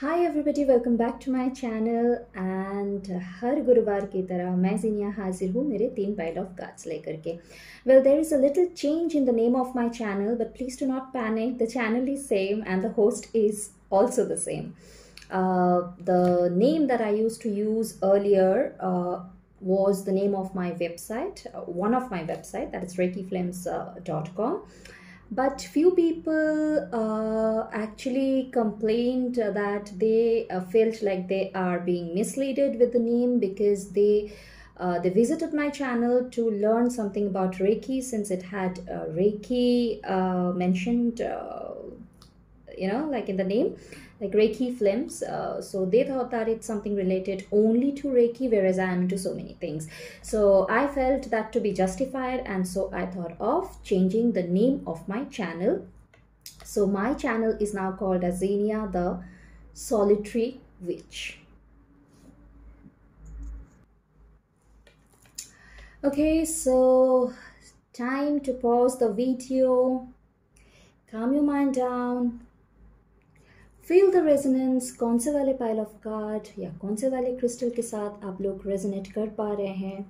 Hi everybody, welcome back to my channel. And हर गुरुवार की तरह मैं जिनिया हाजिर हूँ मेरे 3 पाइल ऑफ कार्ड्स लेकर के। Well, there is a little change in the name of my channel, but please do not panic. The channel is same and the host is also the same. The name that I used to use earlier was the name of my website, one of my website, that is reikiflames.com. But few people actually complained that they felt like they are being misleaded with the name because they visited my channel to learn something about Reiki, since it had Reiki mentioned, like in the name, like Reiki Flames. So they thought that it's something related only to Reiki, whereas I am into so many things. So I felt that to be justified, and so I thought of changing the name of my channel. So my channel is now called as Xenia the Solitary Witch. Okay, so time to pause the video, calm your mind down, feel the resonance. कौन से वाले pile of card या कौन से वाले crystal के साथ आप लोग रेजोनेट कर पा रहे हैं,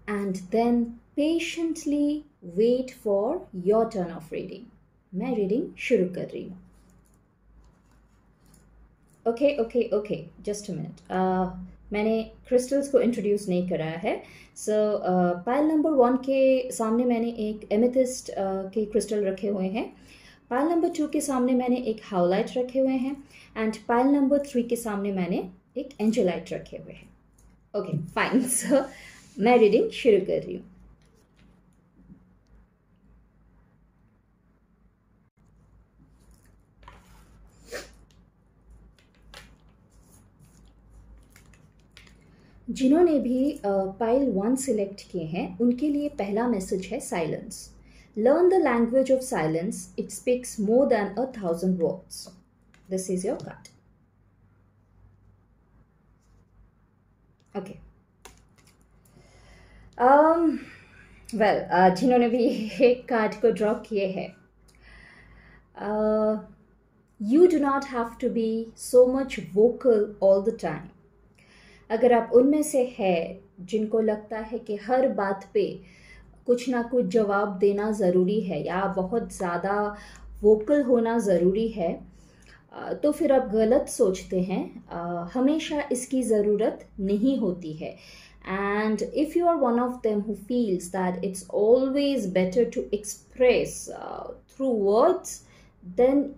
and then patiently wait for your turn of reading. मैं रीडिंग शुरू कर रही हूँ। Okay, just a minute. मैंने क्रिस्टल्स को इंट्रोड्यूस नहीं कराया है। सो पाइल नंबर 1 के सामने मैंने एक एमेथिस्ट के क्रिस्टल रखे हुए हैं। पाइल नंबर 2 के सामने मैंने एक हाउलाइट रखे हुए हैं, एंड पाइल नंबर 3 के सामने मैंने एक एंजेलाइट रखे हुए हैं। ओके फाइन, सो मैं रीडिंग शुरू कर रही हूँ। जिन्होंने भी पाइल 1 सिलेक्ट किए हैं उनके लिए पहला मैसेज है silence. Learn the language of silence. It speaks more than 1,000 words. This is your card. Okay. Well, जिन्होंने भी एक कार्ड को ड्रॉ किए हैं, you do not have to be so much vocal all the time. अगर आप उनमें से है जिनको लगता है कि हर बात पे कुछ ना कुछ जवाब देना ज़रूरी है या बहुत ज़्यादा वोकल होना ज़रूरी है, तो फिर आप गलत सोचते हैं। हमेशा इसकी ज़रूरत नहीं होती है। And if you are one of them who feels that it's always better to express through words, then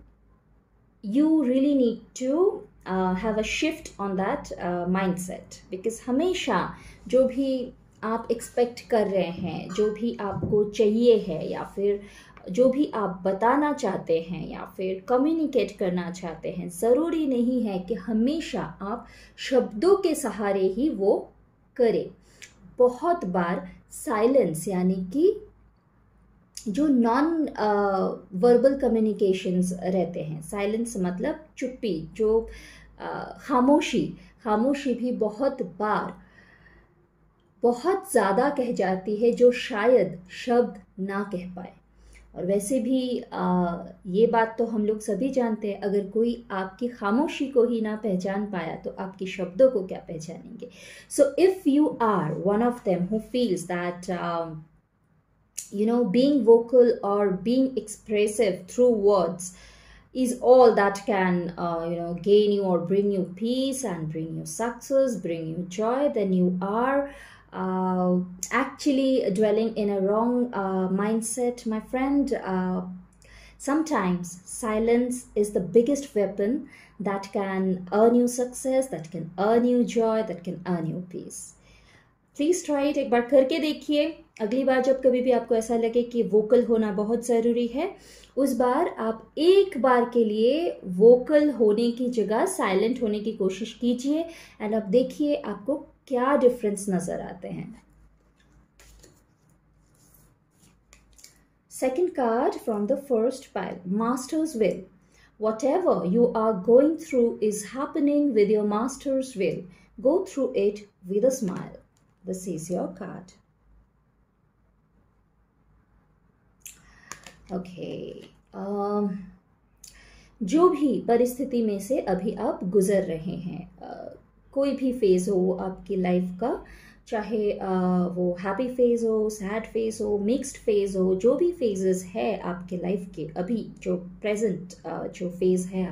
you really need to have a shift on that mindset, because हमेशा जो भी आप एक्सपेक्ट कर रहे हैं, जो भी आपको चाहिए है, या फिर जो भी आप बताना चाहते हैं या फिर कम्युनिकेट करना चाहते हैं, ज़रूरी नहीं है कि हमेशा आप शब्दों के सहारे ही वो करें। बहुत बार साइलेंस, यानी कि जो नॉन वर्बल कम्युनिकेशंस रहते हैं, साइलेंस मतलब चुप्पी, जो खामोशी भी बहुत बार बहुत ज़्यादा कह जाती है, जो शायद शब्द ना कह पाए। और वैसे भी ये बात तो हम लोग सभी जानते हैं, अगर कोई आपकी खामोशी को ही ना पहचान पाया तो आपके शब्दों को क्या पहचानेंगे। So if you are one of them who feels that being vocal or being expressive through words is all that can gain you or bring you peace and bring you success, bring you joy, then you are actually dwelling in a wrong mindset, my friend. Sometimes silence is the biggest weapon that can earn you success, that can earn you joy, that can earn you peace. Please try it, एक बार करके देखिए। अगली बार जब कभी भी आपको ऐसा लगे कि वोकल होना बहुत ज़रूरी है, उस बार आप एक बार के लिए वोकल होने की जगह साइलेंट होने की कोशिश कीजिए, एंड अब देखिए आपको क्या डिफरेंस नज़र आते हैं। Second card from the first pile, masters will. Whatever you are going through is happening with your master's will. Go through it with a smile. This is your card. Okay. जो भी परिस्थिति में से अभी आप गुजर रहे हैं, कोई भी फेज़ हो आपकी लाइफ का, चाहे वो हैप्पी फेज़ हो, सैड फेज़ हो, मिक्स्ड फेज़ हो, जो भी फेजेस है आपके लाइफ के अभी जो प्रेजेंट जो फेज़ है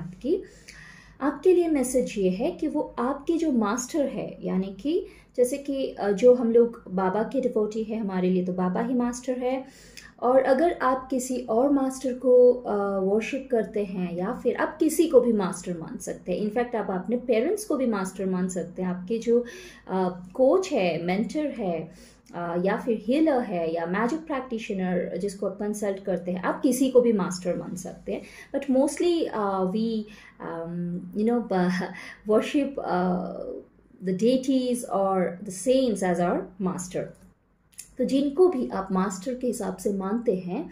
आपके लिए मैसेज ये है कि वो आपके जो मास्टर है, यानी कि जैसे कि जो हम लोग बाबा के डिवोटी है, हमारे लिए तो बाबा ही मास्टर है। और अगर आप किसी और मास्टर को वर्शिप करते हैं, या फिर आप किसी को भी मास्टर मान सकते हैं, इनफैक्ट आप अपने पेरेंट्स को भी मास्टर मान सकते हैं, आपके जो कोच है, मेंटर है, या फिर हीलर है, या मैजिक प्रैक्टिशनर जिसको आप कंसल्ट करते हैं, आप किसी को भी मास्टर मान सकते हैं। But mostly we worship the deities और the saints as our master. तो जिनको भी आप मास्टर के हिसाब से मानते हैं,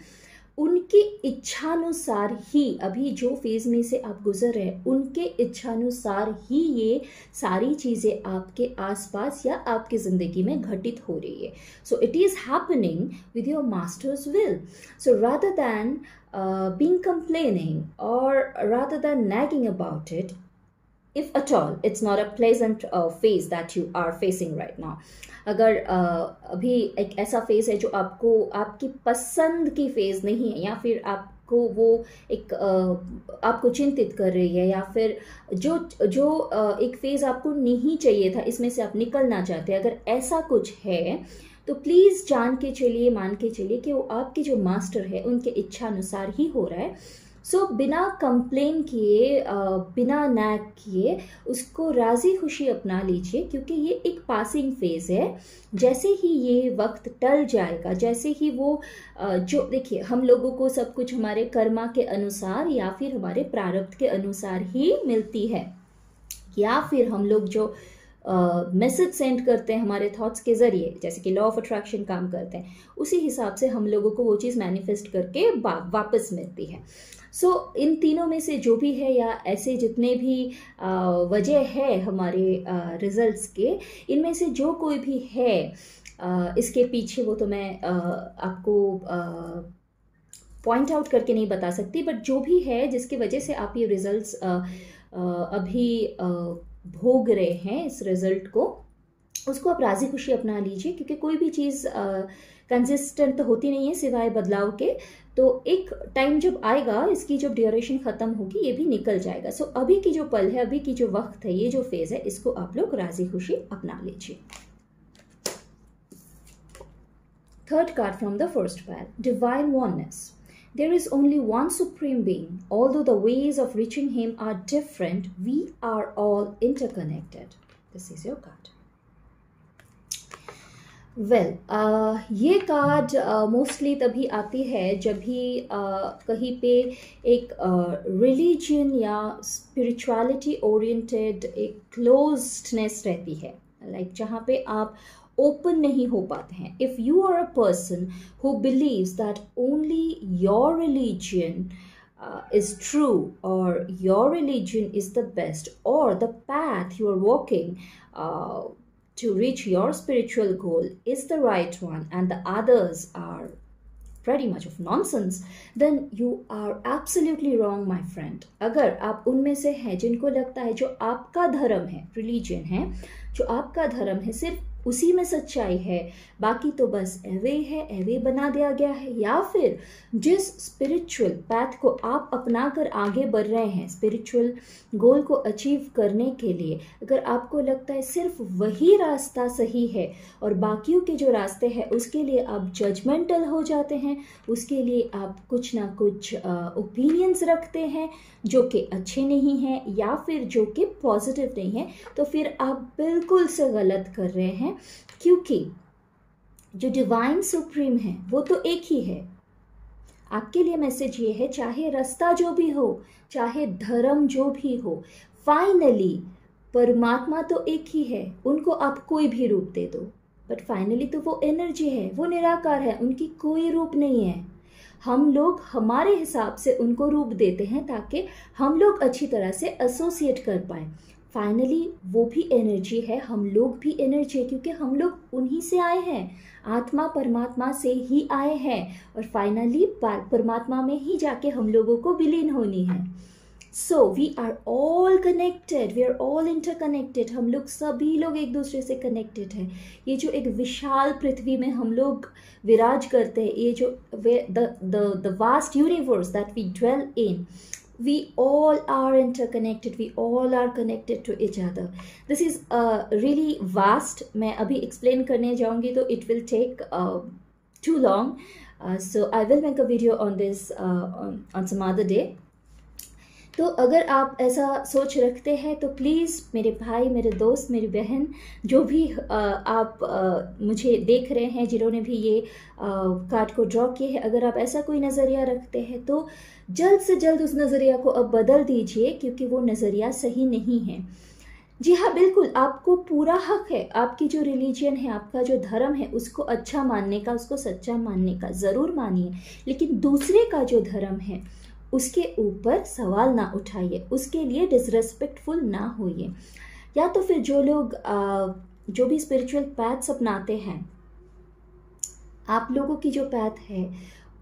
उनकी इच्छानुसार ही अभी जो फेज़ में से आप गुजर रहे हैं, उनके इच्छानुसार ही ये सारी चीज़ें आपके आसपास या आपकी ज़िंदगी में घटित हो रही है। So it is happening with your master's will. So rather than being complaining और rather than nagging about it, if at all it's not a pleasant phase that you are facing right now, अगर अभी एक ऐसा phase है जो आपकी पसंद की फेज़ नहीं है, या फिर आपको वो एक आपको चिंतित कर रही है, या फिर जो एक फेज़ आपको नहीं चाहिए था, इसमें से आप निकलना चाहते हैं, अगर ऐसा कुछ है तो प्लीज़ जान के चलिए, मान के चलिए कि वो आपके जो मास्टर है उनके इच्छा अनुसार ही हो रहा है। सो बिना कंप्लेन किए, बिना नैग किए उसको राज़ी खुशी अपना लीजिए, क्योंकि ये एक पासिंग फेज़ है। जैसे ही ये वक्त टल जाएगा, जैसे ही वो जो देखिए, हम लोगों को सब कुछ हमारे कर्मा के अनुसार या फिर हमारे प्रारब्ध के अनुसार ही मिलती है, या फिर हम लोग जो मैसेज सेंड करते हैं हमारे थॉट्स के ज़रिए, जैसे कि लॉ ऑफ अट्रैक्शन काम करते हैं, उसी हिसाब से हम लोगों को वो चीज़ मैनिफेस्ट करके वापस मिलती है। सो इन तीनों में से जो भी है, या ऐसे जितने भी वजह है हमारे रिजल्ट्स के, इनमें से जो कोई भी है इसके पीछे, वो तो मैं आपको पॉइंट आउट करके नहीं बता सकती, बट जो भी है जिसकी वजह से आप ये रिजल्ट्स अभी भोग रहे हैं, इस रिजल्ट को, उसको आप राज़ी खुशी अपना लीजिए, क्योंकि कोई भी चीज़ कंसिस्टेंट तो होती नहीं है सिवाय बदलाव के। तो एक टाइम जब आएगा, इसकी जब ड्यूरेशन ख़त्म होगी, ये भी निकल जाएगा। सो अभी की जो पल है, अभी की जो वक्त है, ये जो फेज़ है, इसको आप लोग राज़ी खुशी अपना लीजिए। Third card from the first pile, divine oneness. There is only one supreme being. Although the ways of reaching him are different, we are all interconnected. This is your card. Well, ये card mostly तभी आती है जब भी कहीं पे एक religion या स्पिरिचुअलिटी ओरिएंटेड एक क्लोज्डनेस रहती है, लाइक जहाँ पे आप ओपन नहीं हो पाते हैं। If you are a person who believes that only your religion is true, or your religion is the best, or the path you are walking to reach your spiritual goal is the right one, and the others are pretty much of nonsense, then you are absolutely wrong, my friend. अगर आप उनमें से हैं जिनको लगता है जो आपका धर्म है, रिलीजन है, जो आपका धर्म है, सिर्फ उसी में सच्चाई है, बाकी तो बस एवे है, एवे बना दिया गया है, या फिर जिस स्पिरिचुअल पैथ को आप अपना कर आगे बढ़ रहे हैं, स्पिरिचुअल गोल को अचीव करने के लिए, अगर आपको लगता है सिर्फ वही रास्ता सही है और बाकियों के जो रास्ते हैं उसके लिए आप जजमेंटल हो जाते हैं, उसके लिए आप कुछ ना कुछ ओपिनियंस रखते हैं जो कि अच्छे नहीं हैं या फिर जो कि पॉजिटिव नहीं है, तो फिर आप बिल्कुल से गलत कर रहे हैं, क्योंकि जो डिवाइन सुप्रीम है वो तो एक ही है। आपके लिए मैसेज ये है, चाहे रास्ता जो भी हो, चाहे धर्म जो भी हो, फाइनली परमात्मा तो एक ही है। उनको आप कोई भी रूप दे दो, बट फाइनली तो वो एनर्जी है, वो निराकार है, उनकी कोई रूप नहीं है। हम लोग हमारे हिसाब से उनको रूप देते हैं ताकि हम लोग अच्छी तरह से एसोसिएट कर पाए। फाइनली वो भी एनर्जी है, हम लोग भी एनर्जी है, क्योंकि हम लोग उन्हीं से आए हैं, आत्मा परमात्मा से ही आए हैं, और फाइनली परमात्मा में ही जाके हम लोगों को विलीन होनी है। So we are all connected, we are all interconnected, हम लोग सभी लोग एक दूसरे से कनेक्टेड हैं। ये जो एक विशाल पृथ्वी में हम लोग विराज करते हैं, ये जो the vast universe that we dwell in, we all are interconnected, we all are connected to each other. This is really vast. मैं अभी explain करने जाऊंगी तो it will take too long, so I will make a video on this on some other day. तो अगर आप ऐसा सोच रखते हैं तो प्लीज़ मेरे भाई, मेरे दोस्त, मेरी बहन, जो भी आप मुझे देख रहे हैं, जिन्होंने भी ये कार्ड को ड्रॉ किए हैं, अगर आप ऐसा कोई नज़रिया रखते हैं तो जल्द से जल्द उस नज़रिया को अब बदल दीजिए, क्योंकि वो नज़रिया सही नहीं है। जी हाँ, बिल्कुल, आपको पूरा हक है, आपकी जो रिलीजन है, आपका जो धर्म है, उसको अच्छा मानने का, उसको सच्चा मानने का, ज़रूर मानिए, लेकिन दूसरे का जो धर्म है उसके ऊपर सवाल ना उठाइए, उसके लिए डिसरेस्पेक्टफुल ना होइए। या तो फिर जो लोग जो भी स्पिरिचुअल पैथ्स अपनाते हैं, आप लोगों की जो पैथ है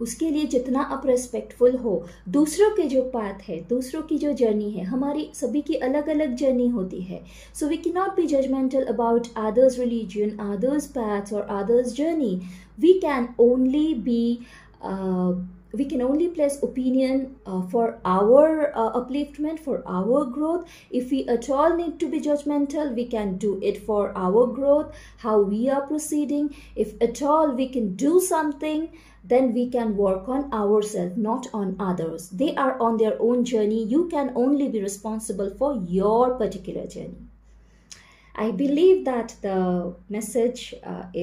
उसके लिए जितना आप रेस्पेक्टफुल हो, दूसरों के जो पाथ है, दूसरों की जो जर्नी है, हमारी सभी की अलग अलग जर्नी होती है। So we can not be judgmental about others religion, others paths और others journey. We can only be we can only place opinion for our upliftment, for our growth. If we at all need to be judgmental, we can do it for our growth, how we are proceeding. If at all we can do something, then we can work on ourselves, not on others. They are on their own journey. You can only be responsible for your particular journey. I believe that the message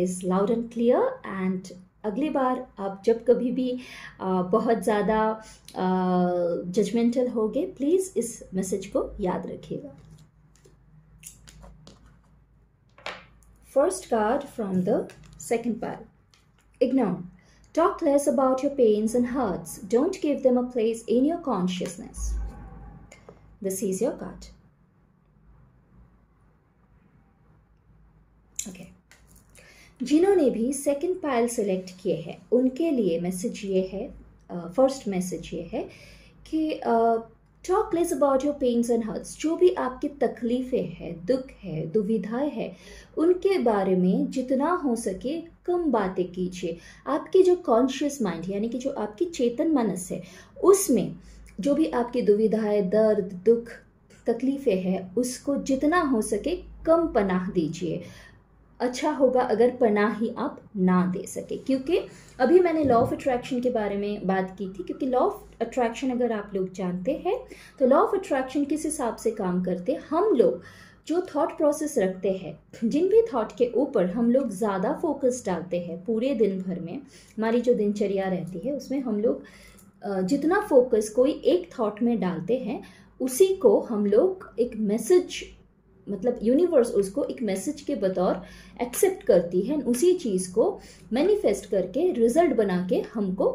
is loud and clear, and अगली बार आप जब कभी भी बहुत ज़्यादा judgemental होगे, please इस message को याद रखिएगा। First card from the second pile, ignore, talk less about your pains and hurts, don't give them a place in your consciousness. This is your card. Okay, जिन्होंने भी सेकंड पाइल सेलेक्ट किए हैं उनके लिए message ये है, first message ये है कि talk less about your pains and hurts. जो भी आपकी तकलीफ़ें हैं, दुख है, दुविधाएं हैं, उनके बारे में जितना हो सके कम बातें कीजिए। आपकी जो कॉन्शियस माइंड, यानी कि जो आपकी चेतन मनस है, उसमें जो भी आपकी दुविधाएं, दर्द, दुख, तकलीफ़ें हैं, उसको जितना हो सके कम पनाह दीजिए। अच्छा होगा अगर पनाह ही आप ना दे सके, क्योंकि अभी मैंने लॉ ऑफ अट्रैक्शन के बारे में बात की थी। क्योंकि लॉ ऑफ अट्रैक्शन अगर आप लोग जानते हैं तो लॉ ऑफ अट्रैक्शन किस हिसाब से काम करते हैं, हम लोग जो थॉट प्रोसेस रखते हैं, जिन भी थॉट के ऊपर हम लोग ज़्यादा फोकस डालते हैं पूरे दिन भर में, हमारी जो दिनचर्या रहती है उसमें हम लोग जितना फोकस कोई एक थॉट में डालते हैं, उसी को हम लोग एक मैसेज, मतलब यूनिवर्स उसको एक मैसेज के बतौर एक्सेप्ट करती है, उसी चीज़ को मैनिफेस्ट करके रिजल्ट बना के हमको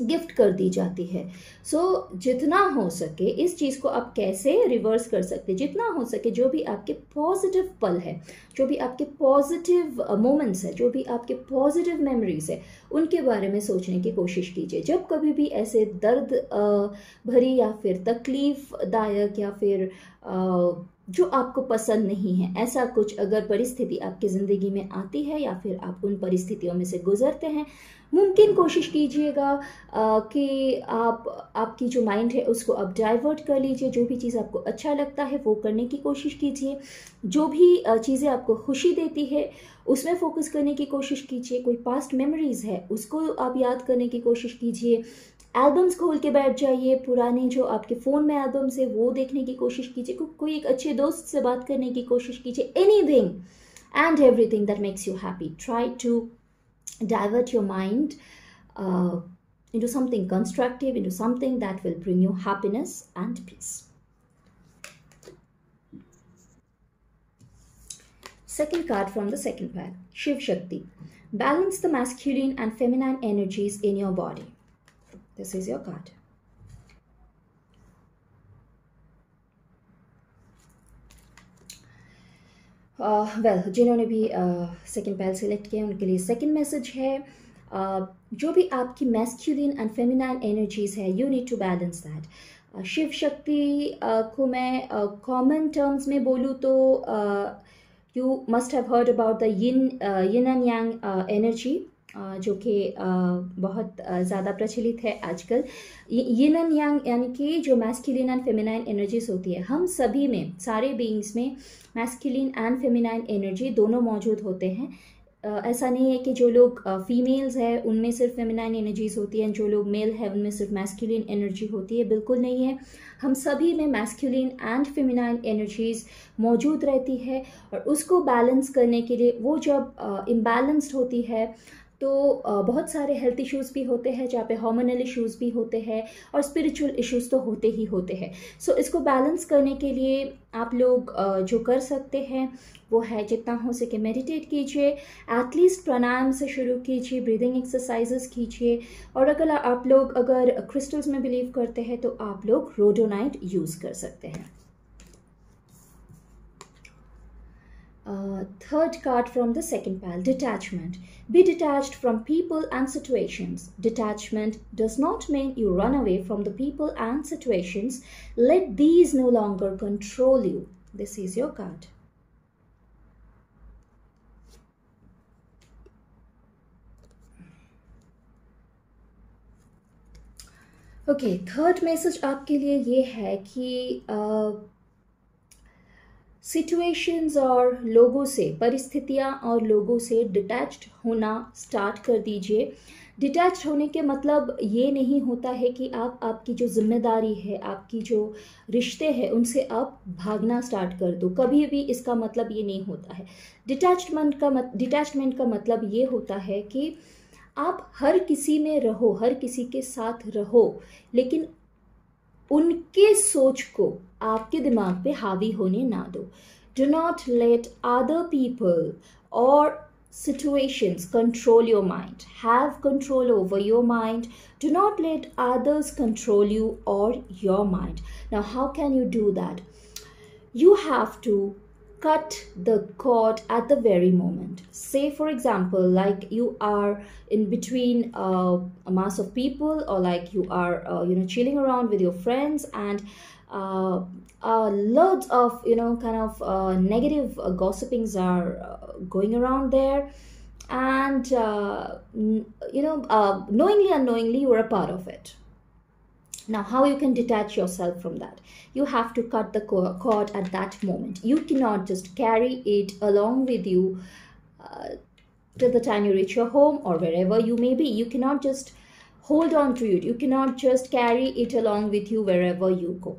गिफ्ट कर दी जाती है। सो जितना हो सके इस चीज़ को आप कैसे रिवर्स कर सकते हैं, जितना हो सके जो भी आपके पॉजिटिव पल है, जो भी आपके पॉजिटिव मोमेंट्स है, जो भी आपके पॉजिटिव मेमोरीज है, उनके बारे में सोचने की कोशिश कीजिए। जब कभी भी ऐसे दर्द भरी या फिर तकलीफदायक या फिर जो आपको पसंद नहीं है, ऐसा कुछ अगर परिस्थिति आपकी ज़िंदगी में आती है या फिर आप उन परिस्थितियों में से गुजरते हैं, मुमकिन कोशिश कीजिएगा कि आपकी जो माइंड है उसको आप डाइवर्ट कर लीजिए। जो भी चीज़ आपको अच्छा लगता है वो करने की कोशिश कीजिए। जो भी चीज़ें आपको खुशी देती है उसमें फोकस करने की कोशिश कीजिए। कोई पास्ट मेमोरीज़ है उसको आप याद करने की कोशिश कीजिए। एल्बम्स खोल के बैठ जाइए, पुराने जो आपके फ़ोन में एल्बम्स है वो देखने की कोशिश कीजिए। कोई एक अच्छे दोस्त से बात करने की कोशिश कीजिए। Anything and everything that makes you happy, try to divert your mind into something constructive, into something that will bring you happiness and peace. Second card from the second pile, Shiv Shakti. Balance the masculine and feminine energies in your body. This is your card. जिन्होंने भी second पैल select किया उनके लिए second message है, जो भी आपकी masculine and feminine energies है, you need to balance that. Shiva Shakti को मैं कॉमन टर्म्स में बोलूँ तो you must have heard about the yin and yang energy, जो कि बहुत ज़्यादा प्रचलित है आजकल। यिन एंड यांग यानी कि जो मैस्कुलिन एंड फेमिनाइन एनर्जीज होती है, हम सभी में, सारे बीइंग्स में मैस्कुलिन एंड फेमिनाइन एनर्जी दोनों मौजूद होते हैं। ऐसा नहीं है कि जो लोग फीमेल्स हैं उनमें सिर्फ फेमिनाइन एनर्जीज होती हैं, जो लोग मेल हैं उनमें सिर्फ मैस्कुलिन एनर्जी होती है, बिल्कुल नहीं है। हम सभी में मैस्कुलिन एंड फेमिनाइन एनर्जीज मौजूद रहती है, और उसको बैलेंस करने के लिए वो जब इम्बैलेंस्ड होती है तो बहुत सारे हेल्थ इश्यूज़ भी होते हैं, जहाँ पे हार्मोनल इश्यूज़ भी होते हैं और स्पिरिचुअल इश्यूज़ तो होते ही होते हैं। सो इसको बैलेंस करने के लिए आप लोग जो कर सकते हैं वो है, जितना हो सके मेडिटेट कीजिए, एटलीस्ट प्राणायाम से शुरू कीजिए, ब्रीदिंग एक्सरसाइजेस कीजिए, और अगर आप लोग अगर क्रिस्टल्स में बिलीव करते हैं तो आप लोग रोडोनाइट यूज़ कर सकते हैं। Third card from the second pile, detachment. Be detached from people and situations. Detachment does not mean you run away from the people and situations. Let these no longer control you. This is your card. Okay, third message आपके लिए ये है कि situations और लोगों से, परिस्थितियां और लोगों से डिटैच्ड होना स्टार्ट कर दीजिए। डिटैच्ड होने के मतलब ये नहीं होता है कि आप आपकी जो जिम्मेदारी है, आपकी जो रिश्ते हैं उनसे आप भागना स्टार्ट कर दो, कभी भी इसका मतलब ये नहीं होता है। डिटैचमेंट का मतलब ये होता है कि आप हर किसी में रहो, हर किसी के साथ रहो, लेकिन उनके सोच को आपके दिमाग पे हावी होने ना दो। Do not let other people or situations control your mind. Have control over your mind. Do not let others control you or your mind. Now, how can you do that? You have to cut the cord at the very moment. Say, for example, like you are in between a mass of people, or like you are chilling around with your friends, and loads of negative gossipings are going around there, and knowingly unknowingly you are a part of it. Now, how you can detach yourself from that? You have to cut the cord at that moment. You cannot just carry it along with you till the time you reach your home or wherever you may be. You cannot just hold on to it. You cannot just carry it along with you wherever you go.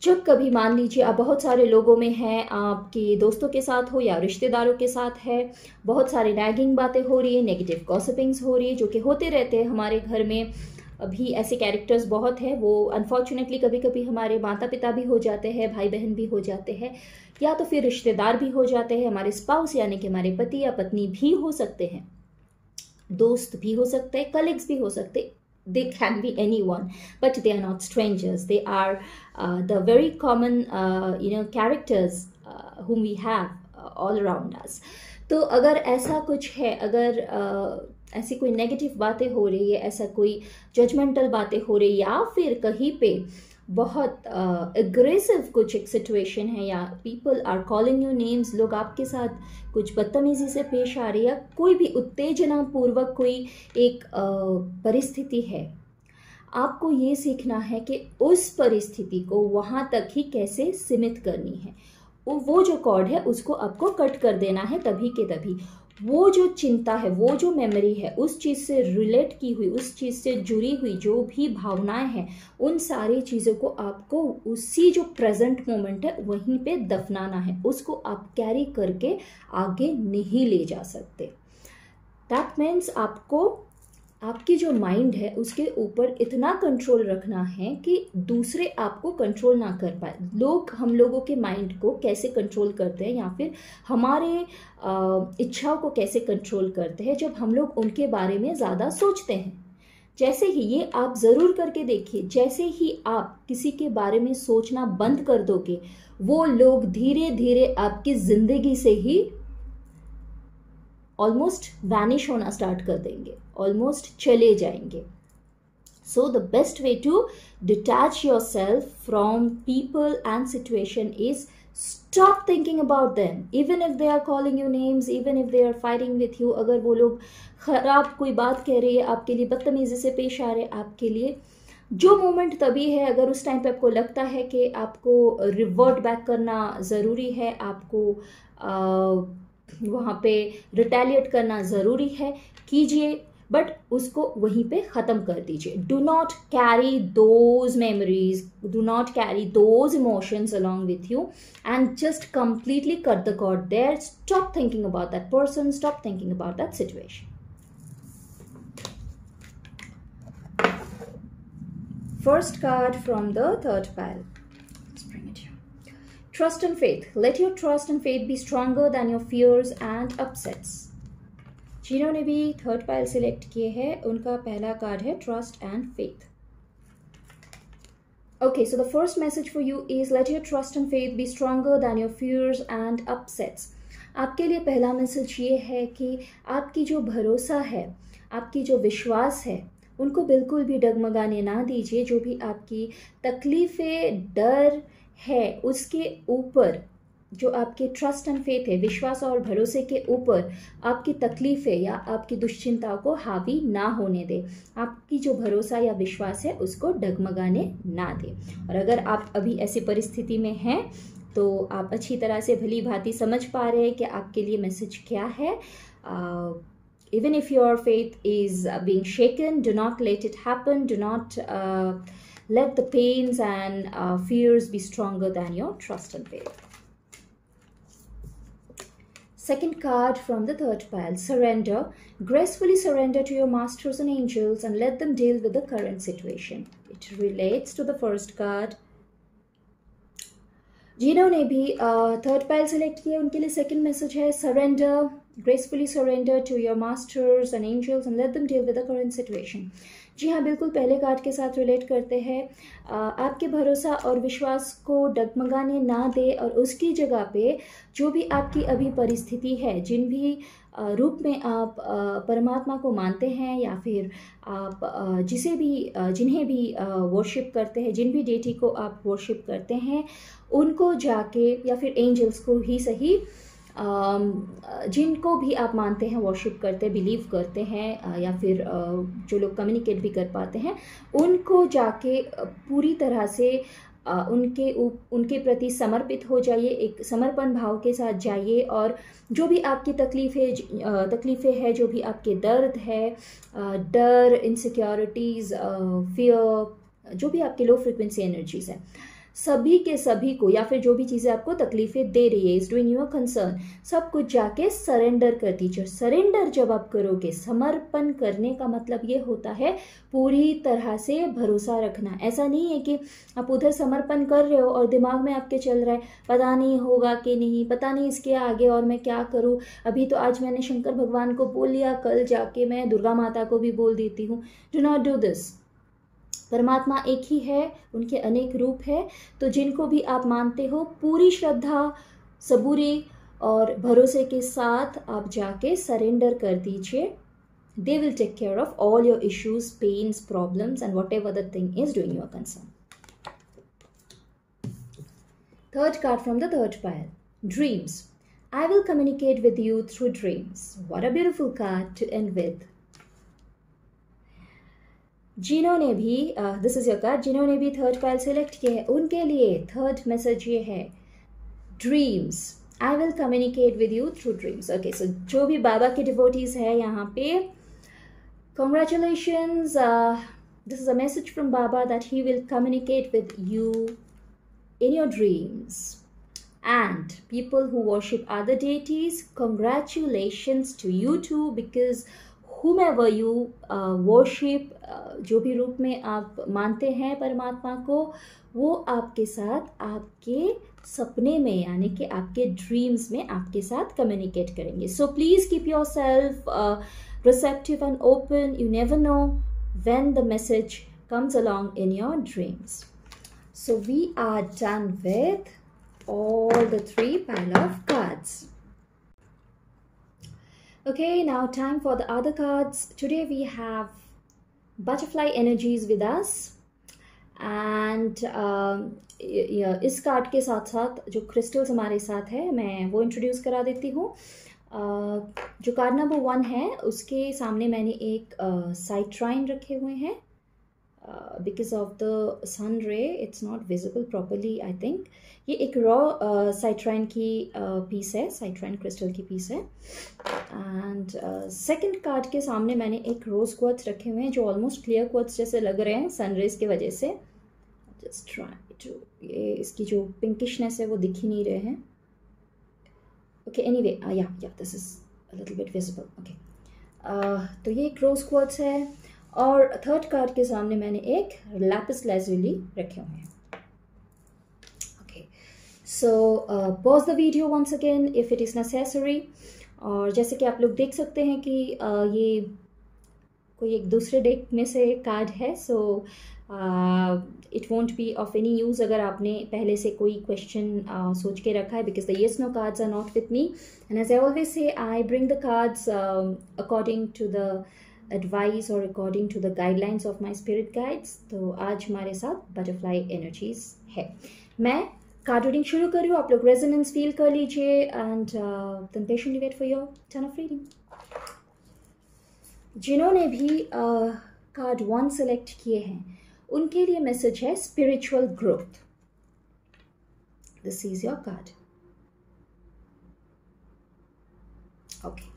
जब कभी मान लीजिए आप बहुत सारे लोगों में हैं, आपके दोस्तों के साथ हो या रिश्तेदारों के साथ है, बहुत सारी नैगिंग बातें हो रही है, नेगेटिव गॉसिपिंग्स हो रही है, जो कि होते रहते हैं हमारे घर में। अभी ऐसे कैरेक्टर्स बहुत हैं, वो अनफॉर्चुनेटली कभी कभी हमारे माता पिता भी हो जाते हैं, भाई बहन भी हो जाते हैं, या तो फिर रिश्तेदार भी हो जाते हैं, हमारे स्पाउस यानी कि हमारे पति या पत्नी भी हो सकते हैं, दोस्त भी हो सकते हैं, कलीग्स भी हो सकते हैं। They can be anyone, but they are not strangers. They are the very common characters whom we have all around us. तो अगर ऐसा कुछ है, अगर ऐसी कोई नेगेटिव बातें हो रही है, ऐसा कोई जजमेंटल बातें हो रही है, या फिर कहीं पे बहुत एग्रेसिव कुछ एक सिचुएशन है, या people are calling you names, लोग आपके साथ कुछ बदतमीजी से पेश आ रही है, या कोई भी उत्तेजना पूर्वक कोई एक परिस्थिति है, आपको ये सीखना है कि उस परिस्थिति को वहाँ तक ही कैसे सीमित करनी है। वो जो कॉर्ड है उसको आपको कट कर देना है तभी के तभी। वो जो चिंता है, वो जो मेमोरी है, उस चीज़ से रिलेट की हुई, उस चीज़ से जुड़ी हुई जो भी भावनाएं हैं, उन सारी चीज़ों को आपको उसी जो प्रेजेंट मोमेंट है वहीं पे दफनाना है। उसको आप कैरी करके आगे नहीं ले जा सकते। दैट मीन्स आपको आपकी जो माइंड है उसके ऊपर इतना कंट्रोल रखना है कि दूसरे आपको कंट्रोल ना कर पाए। लोग हम लोगों के माइंड को कैसे कंट्रोल करते हैं, या फिर हमारे इच्छाओं को कैसे कंट्रोल करते हैं, जब हम लोग उनके बारे में ज़्यादा सोचते हैं। जैसे ही, ये आप ज़रूर करके देखिए, जैसे ही आप किसी के बारे में सोचना बंद कर दोगे, वो लोग धीरे धीरे आपकी ज़िंदगी से ही ऑलमोस्ट वैनिश होना स्टार्ट कर देंगे, ऑलमोस्ट चले जाएंगे। So the best way to detach yourself from people and situation is stop thinking about them. Even if they are calling you names, even if they are fighting with you, अगर वो लोग खराब कोई बात कह रही है आपके लिए, बदतमीजी से पेश आ रहे आपके लिए, जो मोमेंट तभी है अगर उस टाइम पे आपको लगता है कि आपको रिवर्ट बैक करना ज़रूरी है, आपको वहाँ पे रिटेलिएट करना ज़रूरी है, कीजिए, बट उसको वहीं पे ख़त्म कर दीजिए. Do not carry those memories, do not carry those emotions along with you, and just completely cut the cord there. Stop thinking about that person, stop thinking about that situation. First card from the third pile. Let's bring it here. Trust and faith. Let your trust and faith be stronger than your fears and upsets. जिन्होंने भी third pile select किए हैं उनका पहला card है trust and faith. Okay, so the first message for you is let your trust and faith be stronger than your fears and upsets. आपके लिए पहला मैसेज ये है कि आपकी जो भरोसा है, आपकी जो विश्वास है, उनको बिल्कुल भी डगमगाने ना दीजिए. जो भी आपकी तकलीफ़ें, डर है, उसके ऊपर जो आपके ट्रस्ट एंड फेथ है, विश्वास और भरोसे के ऊपर आपकी तकलीफ़ें या आपकी दुश्चिंताओं को हावी ना होने दें. आपकी जो भरोसा या विश्वास है उसको डगमगाने ना दें. और अगर आप अभी ऐसी परिस्थिति में हैं तो आप अच्छी तरह से भली भांति समझ पा रहे हैं कि आपके लिए मैसेज क्या है. Even if your faith is being shaken, do not let it happen. Do not let the pains and fears be stronger than your trust and faith. Second card from the third pile, surrender. Gracefully surrender to your masters and angels and let them deal with the current situation. It relates to the first card. जिन्होंने भी third pile select किया उनके लिए second message है surrender. Gracefully surrender to your masters and angels and let them deal with the current situation. जी हाँ, बिल्कुल पहले कार्ड के साथ रिलेट करते हैं. आपके भरोसा और विश्वास को डगमगाने ना दे और उसकी जगह पे जो भी आपकी अभी परिस्थिति है, जिन भी रूप में आप परमात्मा को मानते हैं या फिर आप जिन्हें भी वर्शिप करते हैं, जिन भी डेटी को आप वर्शिप करते हैं, उनको जाके या फिर एंजल्स को ही सही, जिनको भी आप मानते हैं, वर्शिप करते हैं, बिलीव करते हैं या फिर जो लोग कम्युनिकेट भी कर पाते हैं, उनको जाके पूरी तरह से उनके प्रति समर्पित हो जाइए. एक समर्पण भाव के साथ जाइए और जो भी आपकी तकलीफ़ें हैं, जो भी आपके दर्द है, डर, इनसिक्योरिटीज़, फियर, जो भी आपके लो फ्रिक्वेंसी एनर्जीज हैं, सभी के सभी को या फिर जो भी चीज़ें आपको तकलीफ़ें दे रही है, इज डूइंग योर कंसर्न, सब कुछ जाके सरेंडर कर दीजिए. सरेंडर जब आप करोगे, समर्पण करने का मतलब ये होता है पूरी तरह से भरोसा रखना. ऐसा नहीं है कि आप उधर समर्पण कर रहे हो और दिमाग में आपके चल रहा है पता नहीं होगा कि नहीं, पता नहीं इसके आगे और मैं क्या करूँ, अभी तो आज मैंने शंकर भगवान को बोल लिया, कल जाके मैं दुर्गा माता को भी बोल देती हूँ. Do not do this. परमात्मा एक ही है, उनके अनेक रूप है. तो जिनको भी आप मानते हो, पूरी श्रद्धा, सबूरी और भरोसे के साथ आप जाके सरेंडर कर दीजिए. They will take care of all your issues, pains, problems and whatever the thing is doing your concern. Third card from the third pile, dreams. I will communicate with you through dreams. What a beautiful card to end with. जिन्होंने भी this is your card, जिन्होंने भी third pile select किया है उनके लिए third message ये है, dreams. I will communicate with you through dreams. Okay, so जो भी बाबा के डिवोटीज है यहाँ पे, congratulations. This is a message from Baba that he will communicate with you in your dreams. And people who worship other deities, congratulations to you too, because whomever you worship, जो भी रूप में आप मानते हैं परमात्मा को, वो आपके साथ आपके सपने में यानी कि आपके ड्रीम्स में आपके साथ कम्युनिकेट करेंगे. So please keep your self receptive and open. You never know when the message comes along in your dreams. So we are done with all the three pile of cards. Okay, now time for the other cards. Today we have butterfly energies with us. And इस card के साथ साथ जो crystals हमारे साथ है मैं वो इंट्रोड्यूस करा देती हूँ। जो कार्ड नंबर 1 है उसके सामने मैंने एक साइट्राइन रखे हुए हैं। बिकॉज ऑफ द सन रे it's not visible properly I think. ये एक रॉ साइट्राइन की पीस है, साइट्राइन क्रिस्टल की पीस है। एंड सेकंड कार्ड के सामने मैंने एक रोज क्वार्ट्ज रखे हुए हैं जो ऑलमोस्ट क्लियर क्वार्ट्ज जैसे लग रहे हैं सनरेज की वजह से। जस्ट ट्राई टू, ये इसकी जो पिंकिशनेस है वो दिख ही नहीं रहे हैं। ओके एनीवे या this is a little bit visible. Okay तो ये एक रोज क्वार्ट्ज है। और थर्ड कार्ड के सामने मैंने एक लैपिस लाजुली रखे हुए हैं। Okay so pause the video once again if it is necessary. और जैसे कि आप लोग देख सकते हैं कि ये कोई एक दूसरे डेक में से कार्ड है, so it won't be of any use अगर आपने पहले से कोई क्वेश्चन सोच के रखा है, because the yes no cards are not with me and as I always say I bring the cards according to the advice और according to the guidelines of my spirit guides. तो आज हमारे साथ butterfly energies है। मैं card reading शुरू कर रही हूँ, आप लोग रेजोनेंस फील कर लीजिए and then patiently wait for your turn of reading. जिन्होंने भी कार्ड 1 सेलेक्ट किए हैं उनके लिए मैसेज है spiritual growth. This is your card. Okay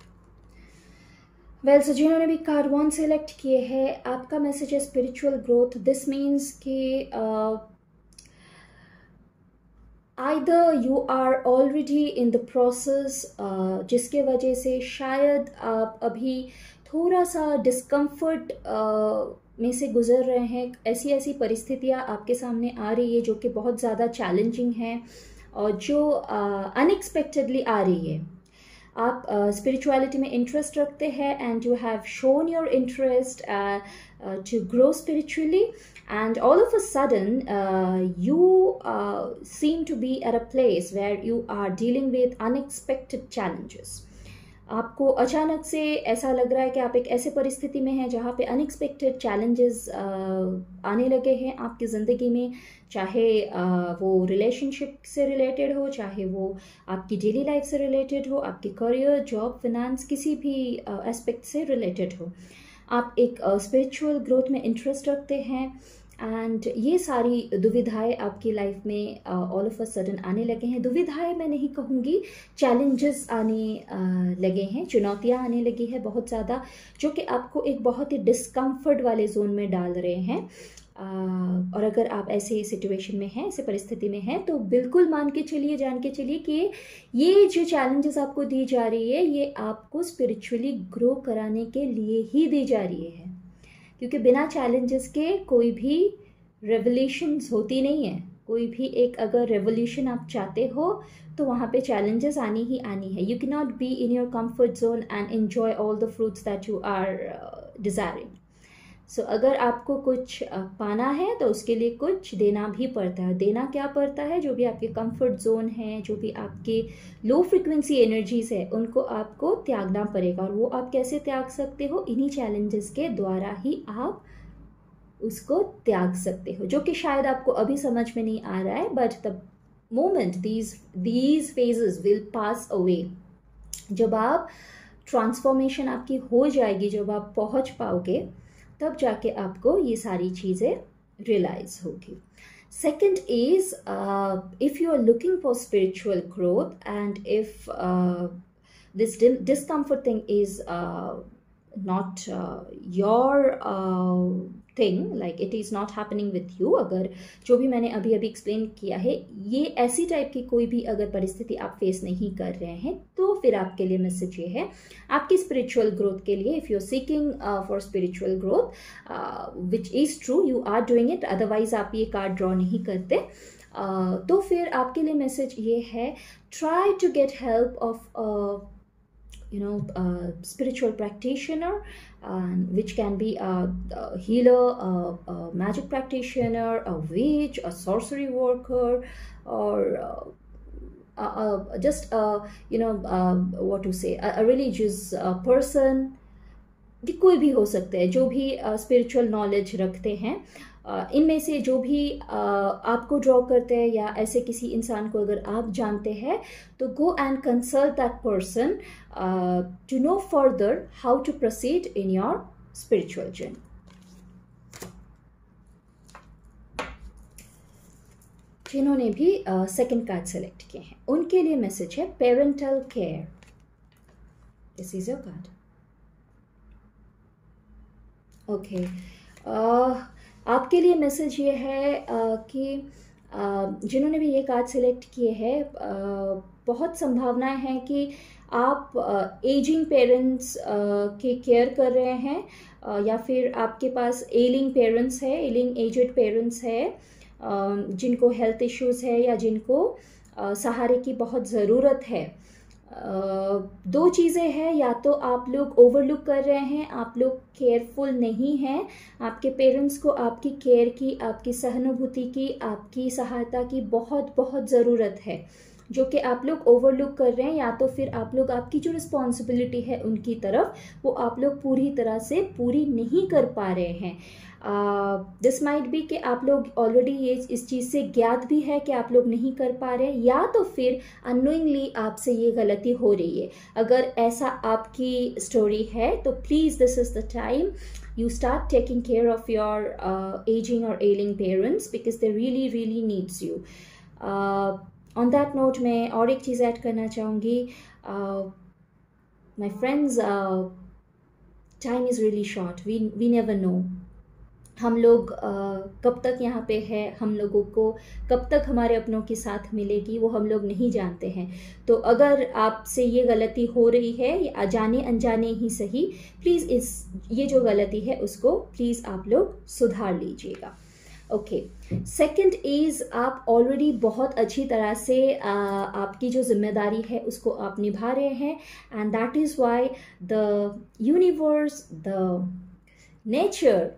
well so जिन्होंने भी कार्ड 1 सेलेक्ट किए हैं आपका मैसेज है स्पिरिचुअल ग्रोथ। दिस मीन्स कि either you are already in the process, जिसके वजह से शायद आप अभी थोड़ा सा डिस्कम्फर्ट में से गुजर रहे हैं। ऐसी परिस्थितियाँ आपके सामने आ रही है जो कि बहुत ज़्यादा चैलेंजिंग हैं और जो अनएक्सपेक्टेडली आ रही है। आप स्पिरिचुअलिटी में इंटरेस्ट रखते हैं and you have shown your interest to grow spiritually, and all of a sudden you seem to be at a place where you are dealing with unexpected challenges. आपको अचानक से ऐसा लग रहा है कि आप एक ऐसे परिस्थिति में हैं जहाँ पे अनएक्सपेक्टेड चैलेंजेस आने लगे हैं आपकी ज़िंदगी में, चाहे वो रिलेशनशिप से रिलेटेड हो, चाहे वो आपकी डेली लाइफ से रिलेटेड हो, आपकी करियर, जॉब, फिनेंस, किसी भी एस्पेक्ट से रिलेटेड हो। आप एक स्पिरिचुअल ग्रोथ में इंटरेस्ट रखते हैं एंड ये सारी दुविधाएं आपकी लाइफ में ऑल ऑफ अ सडन आने लगे हैं। दुविधाएं मैं नहीं कहूँगी, चैलेंजेस आने लगे हैं, चुनौतियां आने लगी है बहुत ज़्यादा, जो कि आपको एक बहुत ही डिस्कम्फर्ट वाले जोन में डाल रहे हैं। और अगर आप ऐसे सिचुएशन में हैं, ऐसे परिस्थिति में हैं, तो बिल्कुल मान के चलिए, जान के चलिए कि ये जो चैलेंजेस आपको दी जा रही है ये आपको स्पिरिचुअली ग्रो कराने के लिए ही दी जा रही है, क्योंकि बिना चैलेंजेस के कोई भी रेवोल्यूशंस होती नहीं है। कोई भी एक अगर रेवोल्यूशन आप चाहते हो तो वहाँ पे चैलेंजेस आनी ही आनी है। You can not be in your comfort zone and enjoy all the fruits that you are desiring. So अगर आपको कुछ पाना है तो उसके लिए कुछ देना भी पड़ता है। देना क्या पड़ता है? जो भी आपके कंफर्ट जोन है, जो भी आपके लो फ्रिक्वेंसी एनर्जीज है, उनको आपको त्यागना पड़ेगा। और वो आप कैसे त्याग सकते हो? इन्हीं चैलेंजेस के द्वारा ही आप उसको त्याग सकते हो, जो कि शायद आपको अभी समझ में नहीं आ रहा है, but the moment these phases will pass away. जब आप ट्रांसफॉर्मेशन आपकी हो जाएगी, जब आप पहुंच पाओगे, तब जाके आपको ये सारी चीज़ें रियलाइज होगी। Second is if you are looking for spiritual growth and if this discomfort thing is not your thing, like it is not happening with you, अगर जो भी मैंने अभी एक्सप्लेन किया है, ये ऐसी टाइप की कोई भी अगर परिस्थिति आप फेस नहीं कर रहे हैं, तो फिर आपके लिए मैसेज ये है आपकी स्पिरिचुअल ग्रोथ के लिए। If you are seeking for spiritual growth which is true, you are doing it, otherwise आप ये कार्ड ड्रॉ नहीं करते। तो फिर आपके लिए मैसेज ये है, try to get help of spiritual practitioner, which can be a healer, a magic practitioner, a witch, a sorcery worker, or just what to say, a religious person, ये कोई भी हो सकता है, जो भी स्पिरिचुअल नॉलेज रखते हैं, इनमें से जो भी आपको ड्रॉ करते हैं या ऐसे किसी इंसान को अगर आप जानते हैं, तो go and consult that person to know further how to proceed in your spiritual journey. जिन्होंने भी सेकंड कार्ड सेलेक्ट किए हैं, उनके लिए मैसेज है parental care. This is your card. Okay, आपके लिए मैसेज ये है कि जिन्होंने भी ये कार्ड सेलेक्ट किए हैं, बहुत संभावनाएं हैं कि आप एजिंग पेरेंट्स की केयर कर रहे हैं, या फिर आपके पास एलिंग पेरेंट्स है, एलिंग एजेड पेरेंट्स है, जिनको हेल्थ इश्यूज़ है या जिनको सहारे की बहुत ज़रूरत है। दो चीज़ें हैं, या तो आप लोग ओवरलुक कर रहे हैं, आप लोग केयरफुल नहीं हैं, आपके पेरेंट्स को आपकी केयर की, आपकी सहानुभूति की, आपकी सहायता की बहुत बहुत ज़रूरत है, जो कि आप लोग ओवरलुक कर रहे हैं, या तो फिर आप लोग आपकी जो रिस्पॉन्सिबिलिटी है उनकी तरफ, वो आप लोग पूरी तरह से पूरी नहीं कर पा रहे हैं। दिस माइट बी कि आप लोग ऑलरेडी ये इस चीज़ से ज्ञात भी है कि आप लोग नहीं कर पा रहे, या तो फिर अननोइंगली आपसे ये गलती हो रही है। अगर ऐसा आपकी स्टोरी है तो please this is the time you start taking care of your aging or ailing parents because they really needs you. On that note, मैं और एक चीज़ ऐड करना चाहूँगी, my friends, time is really short. We never know हम लोग कब तक यहाँ पे है, हम लोगों को कब तक हमारे अपनों के साथ मिलेगी, वो हम लोग नहीं जानते हैं। तो अगर आपसे ये गलती हो रही है, या जाने अनजाने ही सही, प्लीज़ ये जो गलती है उसको प्लीज़ आप लोग सुधार लीजिएगा। ओके, सेकंड इज़ आप ऑलरेडी बहुत अच्छी तरह से आपकी जो जिम्मेदारी है उसको आप निभा रहे हैं, and that is why the universe, the nature,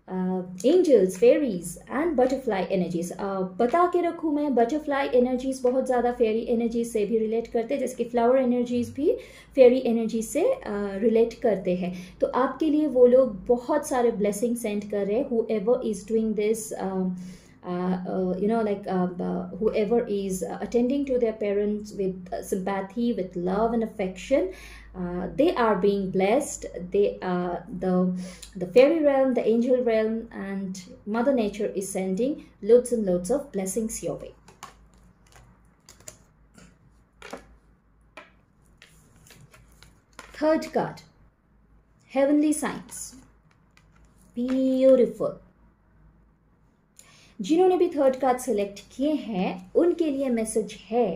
angels, fairies and butterfly energies, बता के रखूँ मैं, बटरफ्लाई एनर्जीज बहुत ज़्यादा फेरी एनर्जीज से भी रिलेट करते हैं, जैसे कि फ्लावर एनर्जीज भी फेरी एनर्जीज से रिलेट करते हैं। तो आपके लिए वो लोग बहुत सारे ब्लेसिंग सेंड कर रहे हैं, whoever is doing this, whoever is attending to their parents with sympathy, with love and affection, they are being blessed. They the fairy realm, the angel realm, and Mother Nature is sending loads and loads of blessings your way. Third card, heavenly signs. Beautiful. जिन्होंने भी third card select किए हैं, उनके लिए message है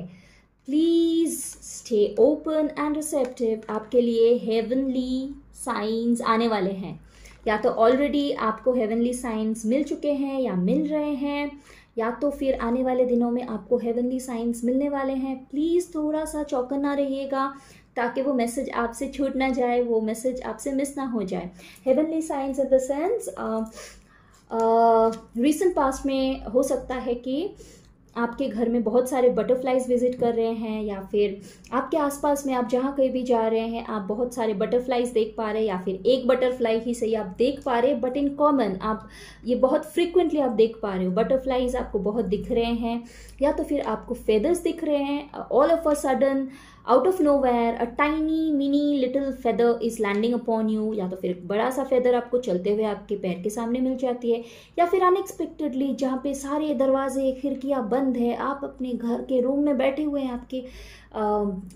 please stay open and receptive. आपके लिए heavenly science आने वाले हैं, या तो ऑलरेडी आपको हेवनली साइंस मिल चुके हैं या मिल रहे हैं, या तो फिर आने वाले दिनों में आपको हेवनली साइंस मिलने वाले हैं। प्लीज़ थोड़ा सा चौकन्ना रहिएगा ताकि वो मैसेज आपसे छूट ना जाए, वो मैसेज आपसे मिस ना हो जाए। Heavenly science in the sense, recent past में हो सकता है कि आपके घर में बहुत सारे बटरफ्लाइज विजिट कर रहे हैं, या फिर आपके आसपास में आप जहाँ कहीं भी जा रहे हैं आप बहुत सारे बटरफ्लाइज देख पा रहे हैं, या फिर एक बटरफ्लाई ही सही आप देख पा रहे हैं, बट इन कॉमन आप ये बहुत फ्रिक्वेंटली आप देख पा रहे हो, बटरफ्लाइज आपको बहुत दिख रहे हैं, या तो फिर आपको फेदर्स दिख रहे हैं। All of a sudden out of nowhere a tiny mini little feather is landing upon you, या तो फिर एक बड़ा सा फेदर आपको चलते हुए आपके पैर के सामने मिल जाती है, या फिर अनएक्सपेक्टेडली जहाँ पे सारे दरवाजे खिड़कियाँ बंद है, आप अपने घर के रूम में बैठे हुए हैं, आपके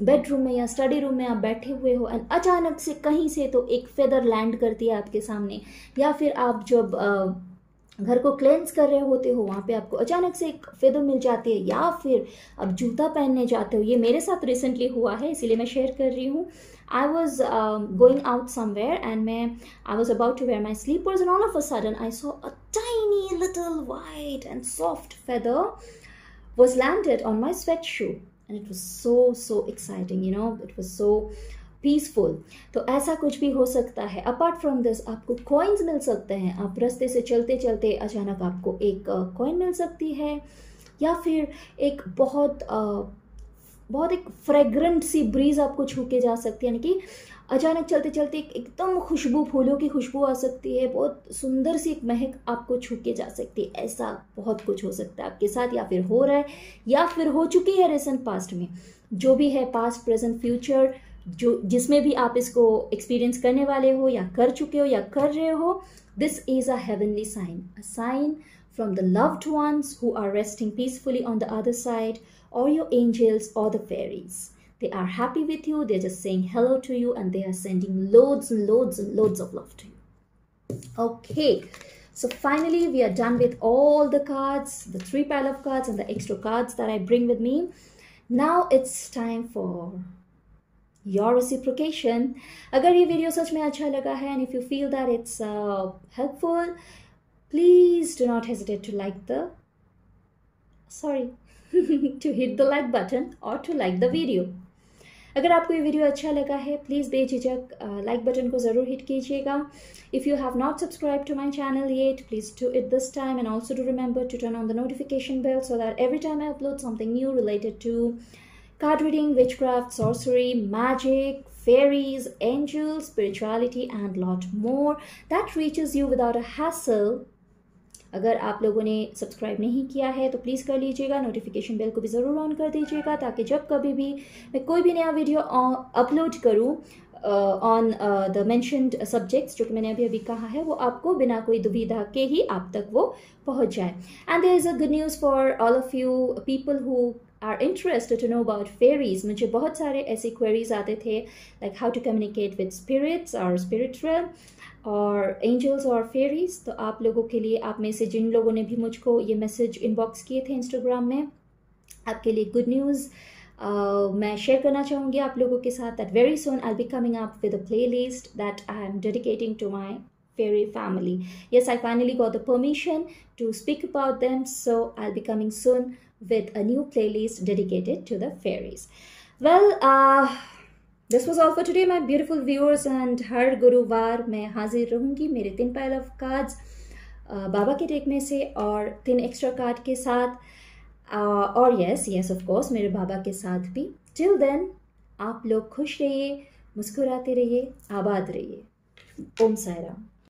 बेडरूम में या स्टडी रूम में आप बैठे हुए हो, एंड अचानक से कहीं से तो एक फेदर लैंड करती है आपके सामने, या फिर आप जब घर को क्लेंस कर रहे होते हो वहाँ पे आपको अचानक से एक फेदर मिल जाती है, या फिर आप जूता पहनने जाते हो। ये मेरे साथ रिसेंटली हुआ है, इसीलिए मैं शेयर कर रही हूँ। I was going out somewhere and I was about to wear my sleepers, and all of a sudden I saw a tiny little white and soft feather was landed on my sweat shoe, and it was so exciting, you know, it was so peaceful. तो ऐसा कुछ भी हो सकता है। Apart from this आपको coins मिल सकते हैं, आप रास्ते से चलते चलते अचानक आपको एक कॉइन मिल सकती है, या फिर एक बहुत बहुत एक फ्रेग्रेंट सी ब्रीज आपको छू के जा सकती है, यानी कि अचानक चलते चलते एकदम खुशबू, फूलों की खुशबू आ सकती है, बहुत सुंदर सी एक महक आपको छू के जा सकती है। ऐसा बहुत कुछ हो सकता है आपके साथ, या फिर हो रहा है या फिर हो चुकी है रिसेंट पास्ट में। जो भी है, पास्ट प्रेजेंट फ्यूचर, जो जिसमें भी आप इसको एक्सपीरियंस करने वाले हो या कर चुके हो या कर रहे हो, this is a heavenly sign, a sign from the loved ones who are resting peacefully on the other side, or your angels or the fairies. They are happy with you, they're just saying hello to you, and they are sending loads and loads and loads of love to you. Okay, so finally we are done with all the cards, the 3 pile of cards and the extra cards that I bring with me. Now it's time for your reciprocation. अगर ये video सच में अच्छा लगा है, and if you feel that it's helpful, please do not hesitate to to hit the like button or to like the video. अगर आपको ये video अच्छा लगा है, प्लीज़ बेझिझक लाइक बटन को ज़रूर हिट कीजिएगा. If you have not subscribed to my channel yet, please do it this time, and also to remember to turn on the notification bell so that every time I upload something new related to card reading, witchcraft, sorcery, magic, fairies, angels, spirituality and lot more, that reaches you without a hassle. अगर आप लोगों ने subscribe नहीं किया है तो please कर लीजिएगा, नोटिफिकेशन बेल को भी ज़रूर ऑन कर दीजिएगा, ताकि जब कभी भी मैं कोई भी नया वीडियो अपलोड करूँ ऑन द मेंशन्ड सब्जेक्ट्स, जो कि मैंने अभी कहा है, वो आपको बिना कोई दुविधा के ही आप तक वो पहुंच जाए. And there is a good news for all of you people who are interested to know about fairies. मुझे बहुत सारे ऐसे क्वेरीज आते थे, like how to communicate with spirits और स्पिरिचुअल और एंजल्स और फेरीज. तो आप लोगों के लिए, आप में से जिन लोगों ने भी मुझको ये मैसेज इनबॉक्स किए थे इंस्टाग्राम में, आपके लिए गुड न्यूज़ मैं शेयर करना चाहूँगी आप लोगों के साथ, that very soon I will be coming up with a playlist that I am dedicating to my fairy family. Yes, I finally got the permission to speak about them, so I'll be coming soon with a new playlist dedicated to the fairies. Well, this was all for today, my beautiful viewers, and हर गुरुवार मैं हाजिर रहूँगी मेरे 3 pile of cards बाबा के take में से और 3 extra card के साथ, और यस ऑफ कोर्स मेरे बाबा के साथ भी. टिल देन आप लोग खुश रहिए, मुस्कुराते रहिए, आबाद रहिए. ओम साई राम.